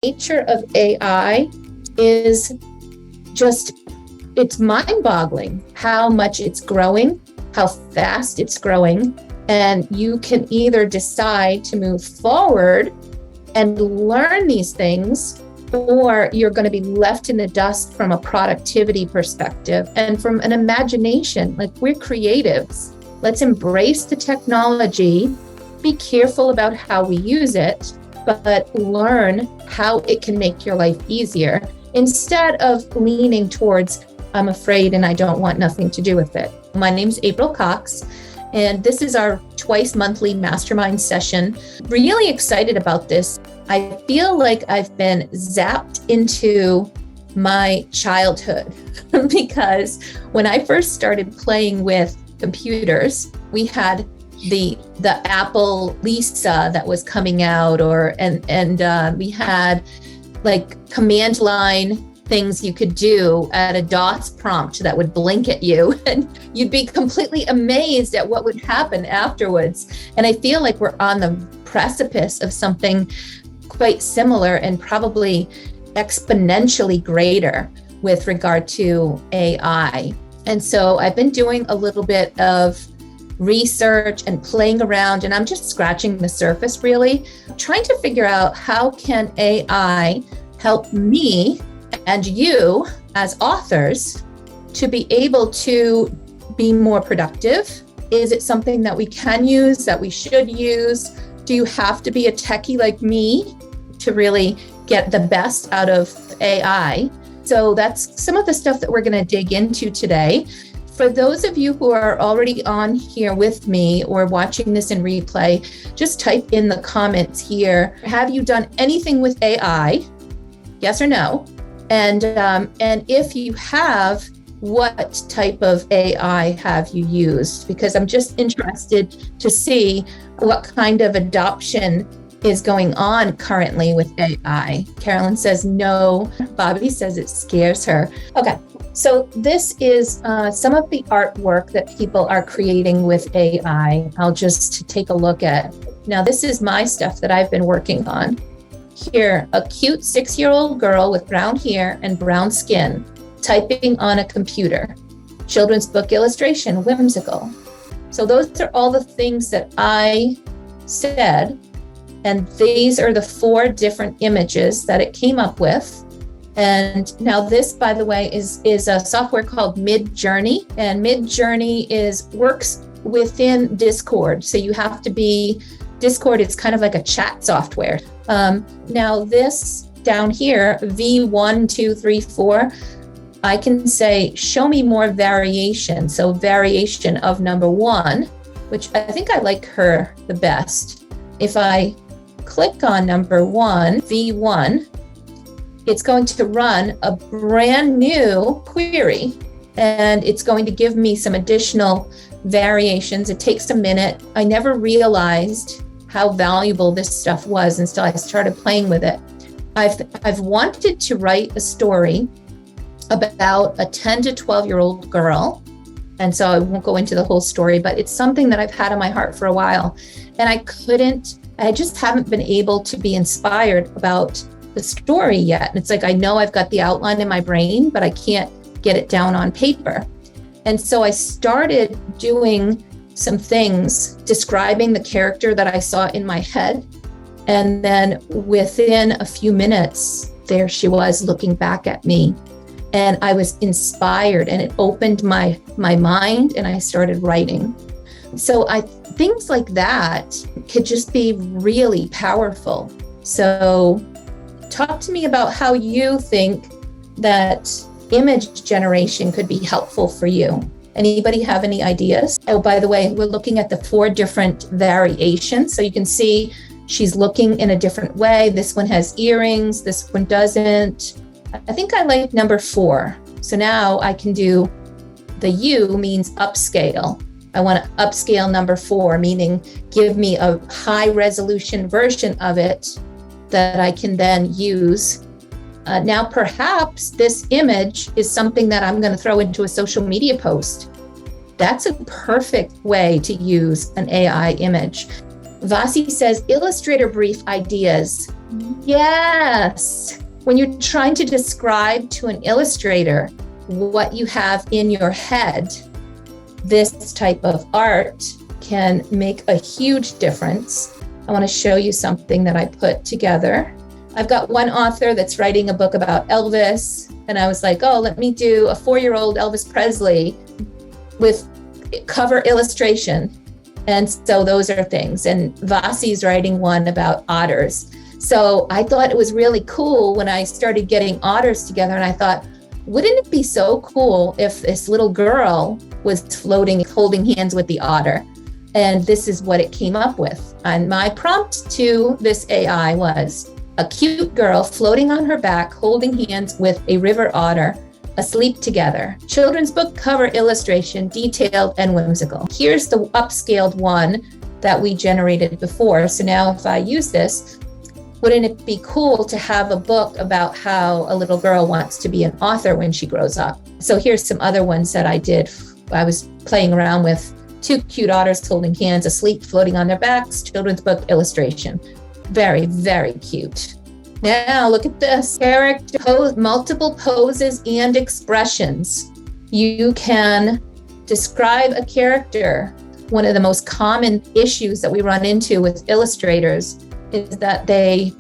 nature of AI is just, it's mind-boggling how much it's growing, how fast it's growing. And you can either decide to move forward and learn these things, or you're going to be left in the dust from a productivity perspective and from an imagination. Like, we're creatives. Let's embrace the technology, be careful about how we use it, but learn how it can make your life easier instead of leaning towards, I'm afraid and I don't want nothing to do with it. My name's April Cox, and this is our twice monthly mastermind session. Really excited about this. I feel like I've been zapped into my childhood because when I first started playing with computers, we had the Apple Lisa that was coming out, and we had like command line things you could do at a DOS prompt that would blink at you, and you'd be completely amazed at what would happen afterwards. And I feel like we're on the precipice of something quite similar and probably exponentially greater with regard to AI. And so I've been doing a little bit of research and playing around, and I'm just scratching the surface, really, trying to figure out how can AI help me and you as authors to be able to be more productive. Is it something that we can use, that we should use? Do you have to be a techie like me to really get the best out of AI? So that's some of the stuff that we're going to dig into today. For those of you who are already on here with me or watching this in replay, just type in the comments here, have you done anything with AI? Yes or no? And if you have, what type of AI have you used? Because I'm just interested to see what kind of adoption is going on currently with AI. Carolyn says no. Bobby says it scares her. Okay, so this is some of the artwork that people are creating with AI. I'll just take a look at. Now, this is my stuff that I've been working on. Here, a cute 6-year-old girl with brown hair and brown skin typing on a computer. Children's book illustration, whimsical. So those are all the things that I said. And these are the 4 different images that it came up with. And now this, by the way, is a software called MidJourney. And MidJourney works within Discord. So you have to be, Discord is kind of like a chat software. Now this down here, V1, 2, 3, 4, I can say, show me more variation. So variation of number 1, which I think I like her the best. If I click on number 1, V1, it's going to run a brand new query, and it's going to give me some additional variations. It takes a minute. I never realized how valuable this stuff was until I started playing with it. I've wanted to write a story about a 10 to 12-year-old girl, and so I won't go into the whole story, but it's something that I've had on my heart for a while, and I just haven't been able to be inspired about the story yet. It's like, I know I've got the outline in my brain, but I can't get it down on paper. And so I started doing some things, describing the character that I saw in my head. And then within a few minutes, there she was looking back at me. And I was inspired, and it opened my mind, and I started writing. So things like that could just be really powerful. So talk to me about how you think that image generation could be helpful for you. Anybody have any ideas? Oh, by the way, we're looking at the 4 different variations. So you can see she's looking in a different way. This one has earrings, this one doesn't. I think I like number 4. So now I can do, the U means upscale. I want to upscale number 4, meaning give me a high resolution version of it that I can then use. Now, perhaps this image is something that I'm going to throw into a social media post. That's a perfect way to use an AI image. Vasi says, Illustrator brief ideas. Yes. When you're trying to describe to an illustrator what you have in your head, this type of art can make a huge difference. I want to show you something that I put together. I've got one author that's writing a book about Elvis, and I was like, oh, let me do a 4-year-old Elvis Presley with cover illustration. And so those are things. And Vasi's writing one about otters. So I thought it was really cool when I started getting otters together, and I thought, wouldn't it be so cool if this little girl was floating, holding hands with the otter? And this is what it came up with. And my prompt to this AI was a cute girl floating on her back, holding hands with a river otter, asleep together. Children's book cover illustration, detailed and whimsical. Here's the upscaled one that we generated before. So now if I use this, wouldn't it be cool to have a book about how a little girl wants to be an author when she grows up? So here's some other ones that I did. I was playing around with 2 cute otters holding hands, asleep, floating on their backs, children's book illustration. Very, very cute. Now look at this. Multiple poses and expressions. You can describe a character. One of the most common issues that we run into with illustrators is that they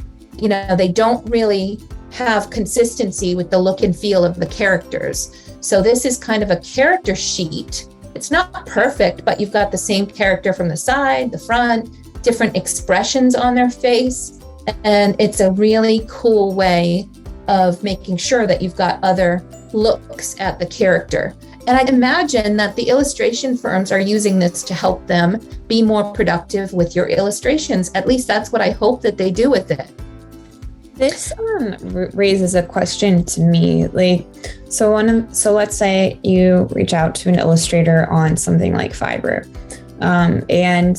don't really have consistency with the look and feel of the characters. So this is kind of a character sheet. It's not perfect, but you've got the same character from the side, the front, different expressions on their face. And it's a really cool way of making sure that you've got other looks at the character. And I imagine that the illustration firms are using this to help them be more productive with your illustrations. At least that's what I hope that they do with it. This raises a question to me. So let's say you reach out to an illustrator on something like Fiverr, and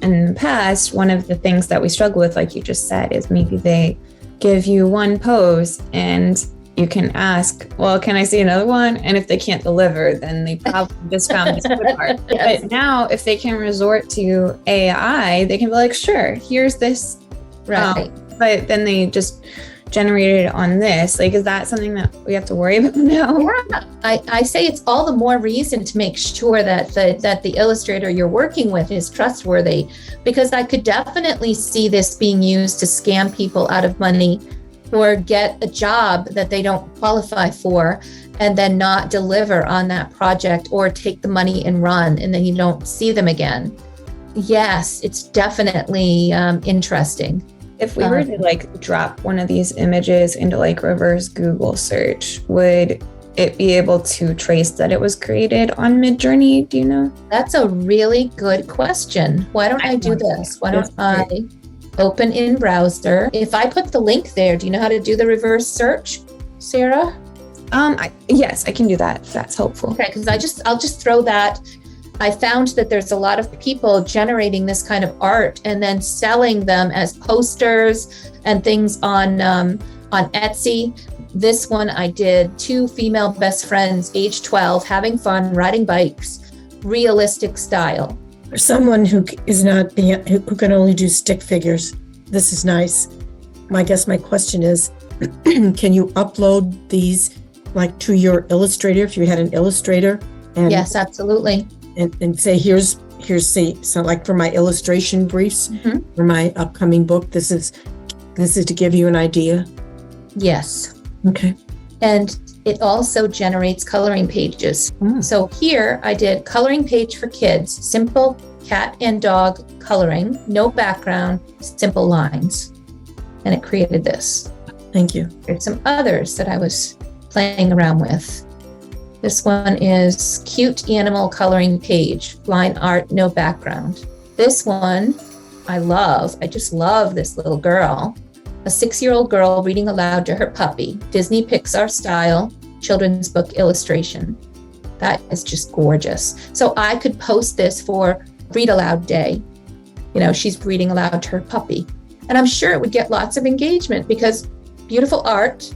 in the past, one of the things that we struggle with, like you just said, is maybe they give you one pose and you can ask, well, can I see another one? And if they can't deliver, then they probably just found this good part. Yes. But now if they can resort to AI, they can be like, sure, here's this. Right. But then they just generated it on this. Is that something that we have to worry about now? Yeah, I say it's all the more reason to make sure that the illustrator you're working with is trustworthy, because I could definitely see this being used to scam people out of money or get a job that they don't qualify for and then not deliver on that project, or take the money and run and then you don't see them again. Yes, it's definitely interesting. If we were to drop one of these images into reverse Google search, would it be able to trace that it was created on MidJourney? Do you know? That's a really good question. Why don't I do this? Why don't I open in browser? If I put the link there, do you know how to do the reverse search, Sarah? Yes, I can do that if that's helpful. Okay, because I'll just throw that. I found that there's a lot of people generating this kind of art and then selling them as posters and things on Etsy. This one I did, 2 female best friends, age 12, having fun, riding bikes, realistic style. For someone who can only do stick figures, this is nice. I guess my question is, can you upload these to your illustrator if you had an illustrator? And yes, absolutely. And say, here's so for my illustration briefs for my upcoming book, this is to give you an idea. Yes. Okay. And it also generates coloring pages. So here I did coloring page for kids, simple cat and dog coloring, no background, simple lines. And it created this. Thank you. There's some others that I was playing around with. This one is cute animal coloring page, line art, no background. This one I love. I just love this little girl. A 6-year-old girl reading aloud to her puppy, Disney Pixar style, children's book illustration. That is just gorgeous. So I could post this for Read Aloud Day. She's reading aloud to her puppy. And I'm sure it would get lots of engagement because beautiful art,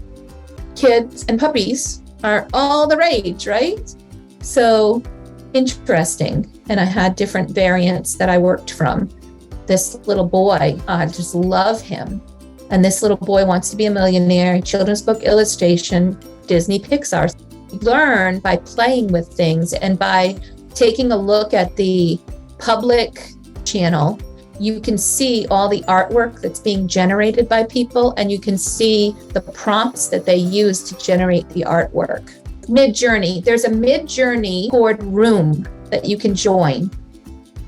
kids and puppies are all the rage, right? So interesting. And I had different variants that I worked from. This little boy, I just love him. And this little boy wants to be a millionaire, children's book illustration, Disney, Pixar. Learn by playing with things and by taking a look at the public channel. You can see all the artwork that's being generated by people, and you can see the prompts that they use to generate the artwork. MidJourney, there's a MidJourney board room that you can join.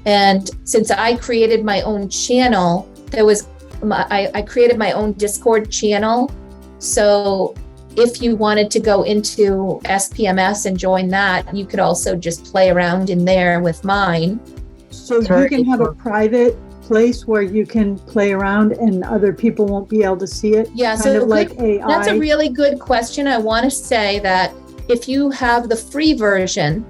And since I created my own channel, I created my own Discord channel. So if you wanted to go into SPMS and join that, you could also just play around in there with mine. So you can have a private place where you can play around and other people won't be able to see it? Yeah, kind so of like AI. That's a really good question. I want to say that if you have the free version,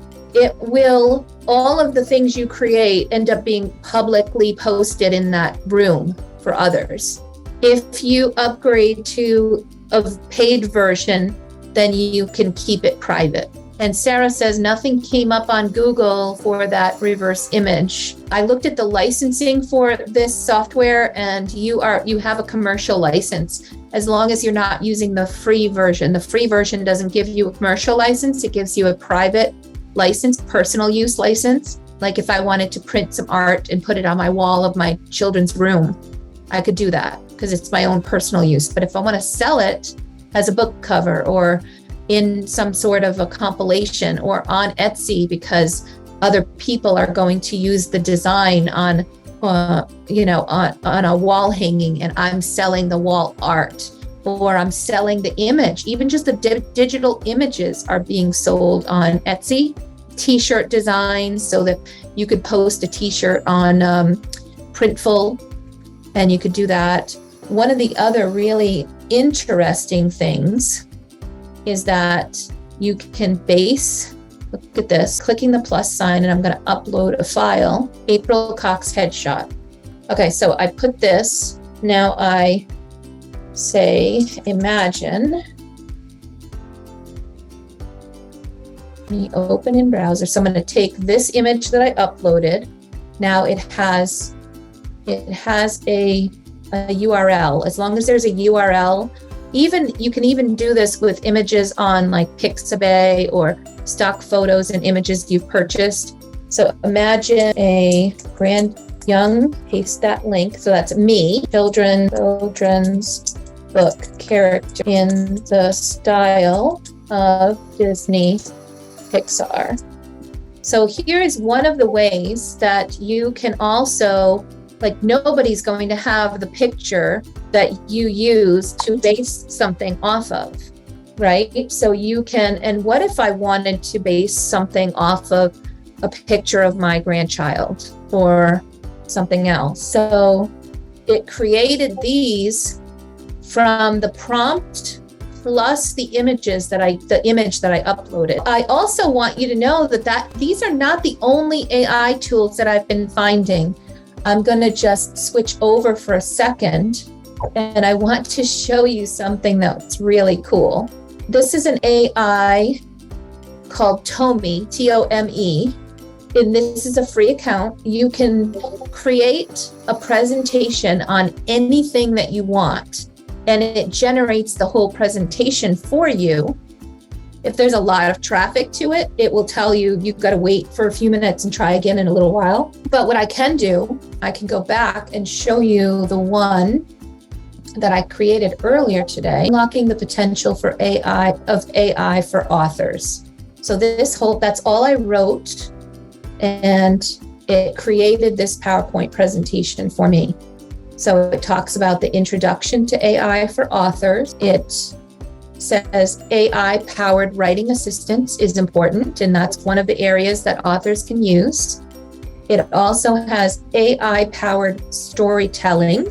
all of the things you create end up being publicly posted in that room for others. If you upgrade to a paid version, then you can keep it private. And Sarah says nothing came up on Google for that reverse image. I looked at the licensing for this software, and you have a commercial license as long as you're not using the free version. The free version doesn't give you a commercial license. It gives you a private license, personal use license. Like if I wanted to print some art and put it on my wall of my children's room, I could do that because it's my own personal use. But if I want to sell it as a book cover or in some sort of a compilation or on Etsy because other people are going to use the design on a wall hanging, and I'm selling the wall art, or I'm selling the image. Even just the digital images are being sold on Etsy. T-shirt designs, so that you could post a T-shirt on Printful, and you could do that. One of the other really interesting things is that you can base, look at this, clicking the plus sign, and I'm going to upload a file, April Cox headshot. Okay, so I put this, now I say, imagine, me open in browser. So I'm going to take this image that I uploaded. Now it has a URL. As long as there's a URL, you can even do this with images on like Pixabay or stock photos and images you've purchased. So imagine a young, paste that link. So that's me, children's book character in the style of Disney Pixar. So here is one of the ways that you can also, like, nobody's going to have the picture that you use to base something off of, right? So you can, and what if I wanted to base something off of a picture of my grandchild or something else? So it created these from the prompt plus the image that I uploaded. I also want you to know that these are not the only AI tools that I've been finding. I'm going to just switch over for a second, and I want to show you something that's really cool. This is an AI called Tome, Tome, and this is a free account. You can create a presentation on anything that you want, and it generates the whole presentation for you. If there's a lot of traffic to it, it will tell you you've got to wait for a few minutes and try again in a little while. But what I can do, I can go back and show you the one that I created earlier today, unlocking the potential for AI for authors. So that's all I wrote, and it created this PowerPoint presentation for me. So it talks about the introduction to AI for authors. It says AI-powered writing assistance is important, and that's one of the areas that authors can use. It also has AI-powered storytelling,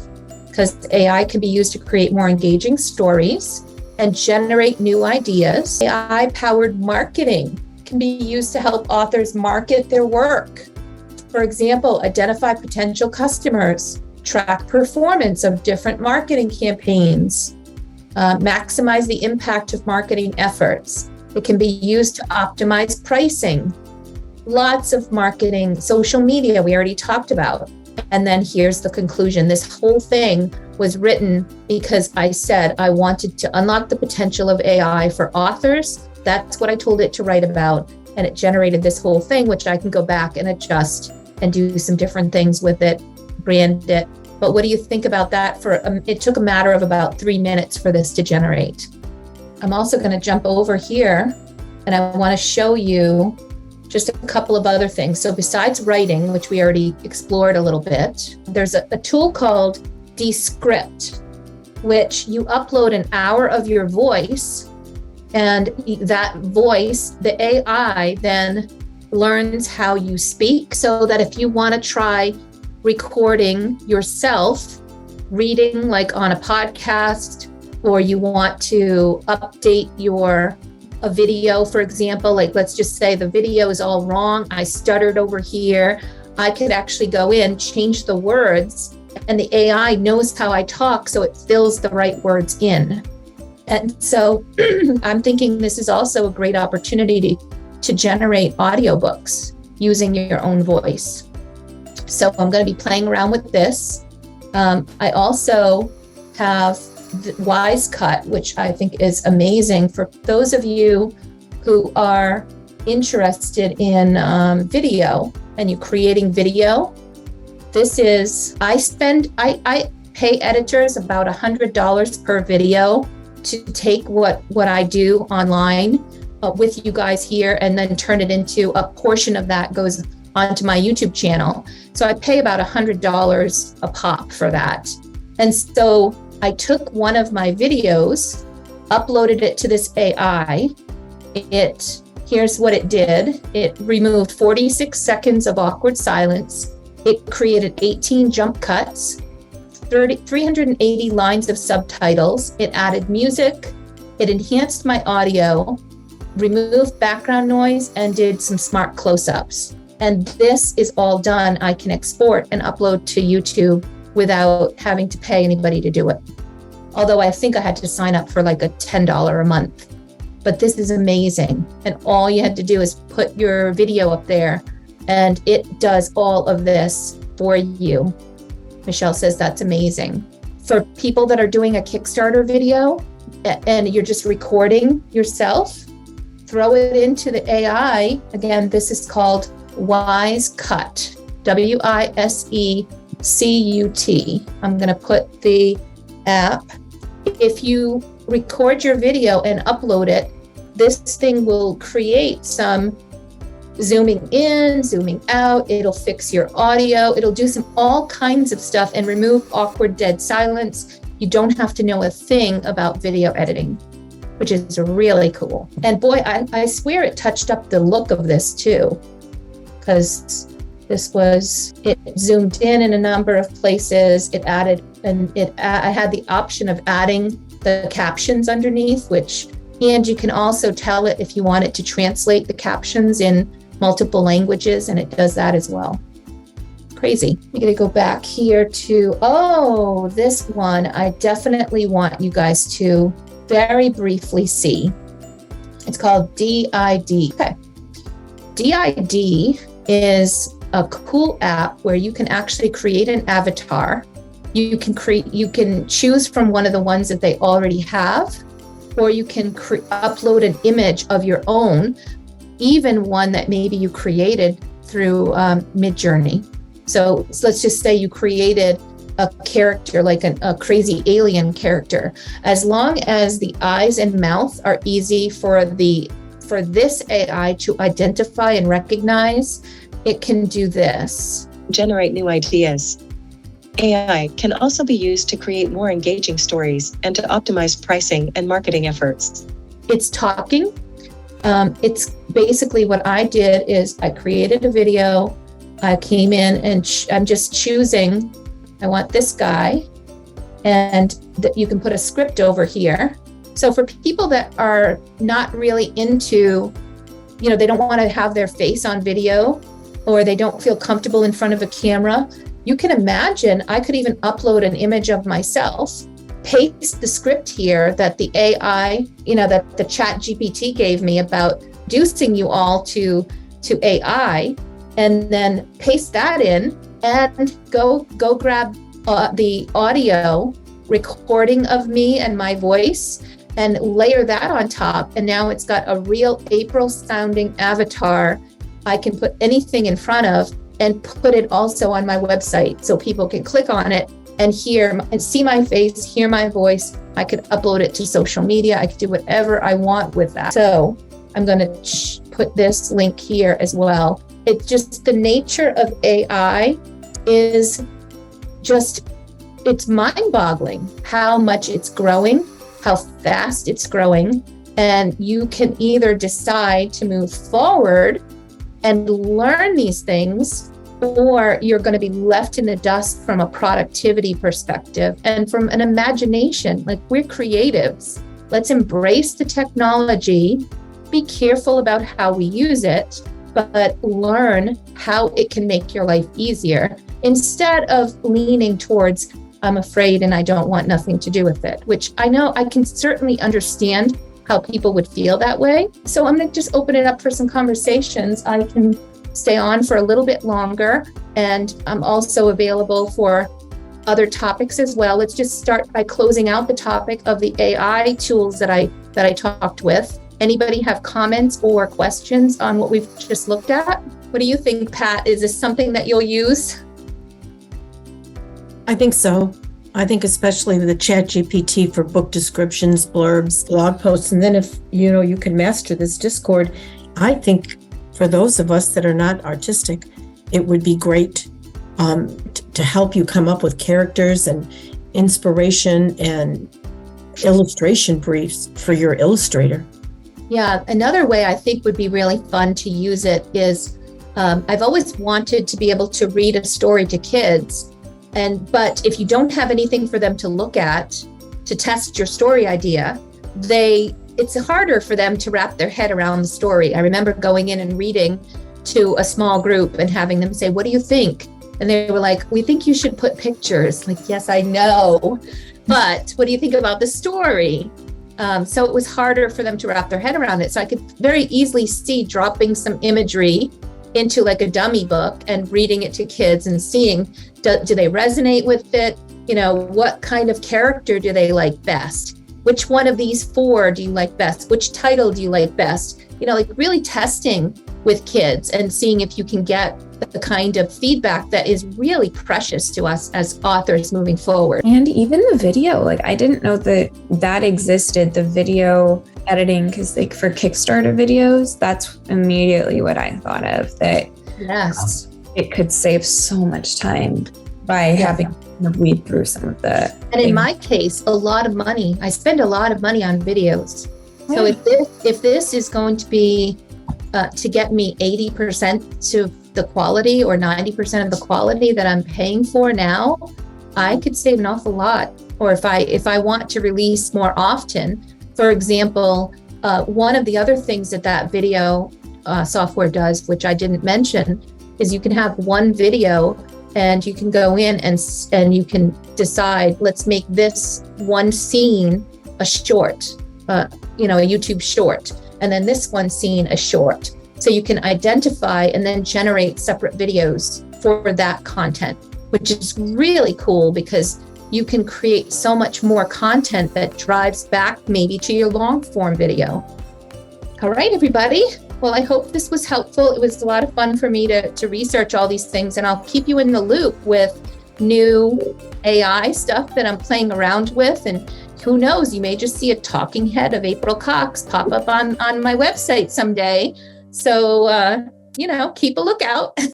because AI can be used to create more engaging stories and generate new ideas. AI-powered marketing can be used to help authors market their work. For example, identify potential customers, track performance of different marketing campaigns, maximize the impact of marketing efforts. It can be used to optimize pricing. Lots of marketing, social media, we already talked about. And then here's the conclusion. This whole thing was written because I said I wanted to unlock the potential of AI for authors. That's what I told it to write about. And it generated this whole thing, which I can go back and adjust and do some different things with it, brand it. But what do you think about that? It took a matter of about 3 minutes for this to generate. I'm also going to jump over here and I want to show you just a couple of other things. So besides writing, which we already explored a little bit, there's a tool called Descript, which you upload an hour of your voice, and that voice, the AI then learns how you speak, so that if you want to try recording yourself, reading like on a podcast, or you want to update a video, for example, like let's just say the video is all wrong, I stuttered over here, I could actually go in, change the words, and the AI knows how I talk, so it fills the right words in. And so I'm thinking this is also a great opportunity to generate audiobooks using your own voice. So I'm going to be playing around with this. I also have the WiseCut, which I think is amazing for those of you who are interested in video and you creating video. This is, I pay editors about $100 per video to take what I do online with you guys here and then turn it into a portion of that goes onto my YouTube channel. So I pay about $100 a pop for that. And so I took one of my videos, uploaded it to this AI. Here's what it did. It removed 46 seconds of awkward silence. It created 18 jump cuts, 380 lines of subtitles. It added music. It enhanced my audio, removed background noise, and did some smart close-ups. And this is all done. I can export and upload to YouTube without having to pay anybody to do it. Although I think I had to sign up for like a $10 a month. But this is amazing. And all you had to do is put your video up there and it does all of this for you. Michelle says that's amazing. For people that are doing a Kickstarter video and you're just recording yourself, throw it into the AI. Again, this is called WiseCut, WiseCut. I'm going to put the app. If you record your video and upload it, this thing will create some zooming in, zooming out. It'll fix your audio. It'll do all kinds of stuff and remove awkward dead silence. You don't have to know a thing about video editing, which is really cool. And boy, I swear it touched up the look of this too, because it zoomed in a number of places. It added, I had the option of adding the captions underneath, and you can also tell it if you want it to translate the captions in multiple languages, and it does that as well. Crazy. I'm going to go back here to, this one I definitely want you guys to very briefly see. It's called D-id. Okay. D-id is a cool app where you can actually create an avatar. You can choose from one of the ones that they already have, or you can upload an image of your own, even one that maybe you created through MidJourney. So let's just say you created a character, like a crazy alien character. As long as the eyes and mouth are easy for this AI to identify and recognize, it can do this. Generate new ideas. AI can also be used to create more engaging stories and to optimize pricing and marketing efforts. It's talking. It's basically what I did is I created a video. I came in and I'm just choosing, I want this guy, and you can put a script over here. So for people that are not really into, they don't want to have their face on video, or they don't feel comfortable in front of a camera, you can imagine I could even upload an image of myself, paste the script here that the AI, that the ChatGPT gave me about introducing you all to AI, and then paste that in and go grab the audio recording of me and my voice and layer that on top. And now it's got a real April sounding avatar I can put anything in front of and put it also on my website so people can click on it and hear and see my face, hear my voice. I could upload it to social media. I could do whatever I want with that. So I'm going to put this link here as well. It's just the nature of AI is just, it's mind-boggling how much it's growing, how fast it's growing. And you can either decide to move forward and learn these things, or you're going to be left in the dust from a productivity perspective and from an imagination. Like, we're creatives. Let's embrace the technology, be careful about how we use it, but learn how it can make your life easier instead of leaning towards, I'm afraid and I don't want nothing to do with it, which I know I can certainly understand how people would feel that way. So I'm going to just open it up for some conversations. I can stay on for a little bit longer, and I'm also available for other topics as well. Let's just start by closing out the topic of the AI tools that I talked with. Anybody have comments or questions on what we've just looked at? What do you think, Pat? Is this something that you'll use? I think so. I think especially the ChatGPT for book descriptions, blurbs, blog posts. And then if, you can master this Discord, I think for those of us that are not artistic, it would be great to help you come up with characters and inspiration and illustration briefs for your illustrator. Yeah, another way I think would be really fun to use it is I've always wanted to be able to read a story to kids. But if you don't have anything for them to look at to test your story idea, it's harder for them to wrap their head around the story. I remember going in and reading to a small group and having them say, what do you think? And they were like, we think you should put pictures. Like, yes, I know, but what do you think about the story? So it was harder for them to wrap their head around it. So I could very easily see dropping some imagery into like a dummy book and reading it to kids and seeing, do they resonate with it? What kind of character do they like best? Which one of these 4 do you like best? Which title do you like best? Like really testing with kids and seeing if you can get the kind of feedback that is really precious to us as authors moving forward. And even the video, I didn't know that existed, the video editing, because for Kickstarter videos, that's immediately what I thought of, that yes, it could save so much time by having to weed through some of the and in my case, a lot of money. I spend a lot of money on videos. So if this is going to be to get me 80% to the quality or 90% of the quality that I'm paying for now, I could save an awful lot. Or if I want to release more often, for example, one of the other things that video software does, which I didn't mention, is you can have one video and you can go in and you can decide, let's make this one scene a short, a YouTube short, and then this one scene a short. So you can identify and then generate separate videos for that content, which is really cool because you can create so much more content that drives back maybe to your long form video. All right, everybody. Well, I hope this was helpful. It was a lot of fun for me to research all these things, and I'll keep you in the loop with new AI stuff that I'm playing around with. And who knows, you may just see a talking head of April Cox pop up on my website someday. So, keep a lookout.